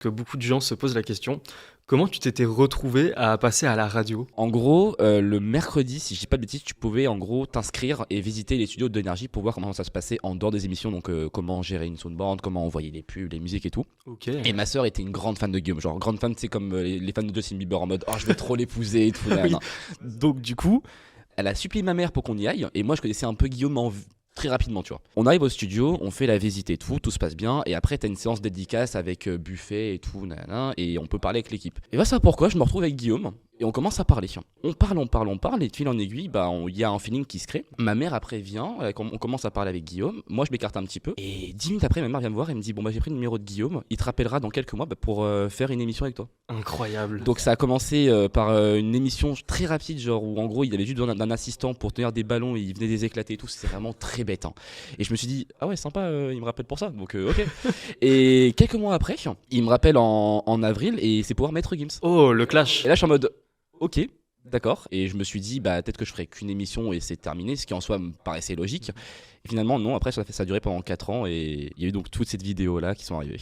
que beaucoup de gens se posent la question. Comment tu t'étais retrouvé à passer à la radio? En gros, le mercredi, si je dis pas de bêtises, tu pouvais en gros t'inscrire et visiter les studios d'énergie pour voir comment ça se passait en dehors des émissions, donc comment gérer une soundboard, comment envoyer les pubs, les musiques et tout. Ok. Et ma sœur était une grande fan de Guillaume, genre grande fan, c'est comme les fans de Justin Bieber en mode oh je vais trop l'épouser et tout. Oui. Donc du coup, elle a supplié ma mère pour qu'on y aille et moi je connaissais un peu Guillaume très rapidement, tu vois. On arrive au studio, on fait la visite et tout se passe bien et après t'as une séance dédicace avec buffet et tout, nanana, et on peut parler avec l'équipe. Et voilà ça pourquoi je me retrouve avec Guillaume. Et on commence à parler. On parle, et de fil en aiguille, il y a un feeling qui se crée. Ma mère après vient, on commence à parler avec Guillaume. Moi je m'écarte un petit peu. Et 10 minutes après, ma mère vient me voir et me dit bon j'ai pris le numéro de Guillaume, il te rappellera dans quelques mois pour faire une émission avec toi. Incroyable. Donc ça a commencé par une émission très rapide, genre où en gros il avait juste besoin d'un assistant pour tenir des ballons et il venait des éclater et tout, c'est vraiment très bête. Hein. Et je me suis dit, ah ouais sympa, il me rappelle pour ça, donc ok. Et quelques mois après, il me rappelle en avril et c'est pour voir Maître Gims. Oh, le clash. Et là je suis en mode, ok, d'accord. Et je me suis dit, peut-être que je ferai qu'une émission et c'est terminé, ce qui en soi me paraissait logique. Et finalement non, après ça a duré pendant 4 ans et il y a eu donc toutes ces vidéos là qui sont arrivées.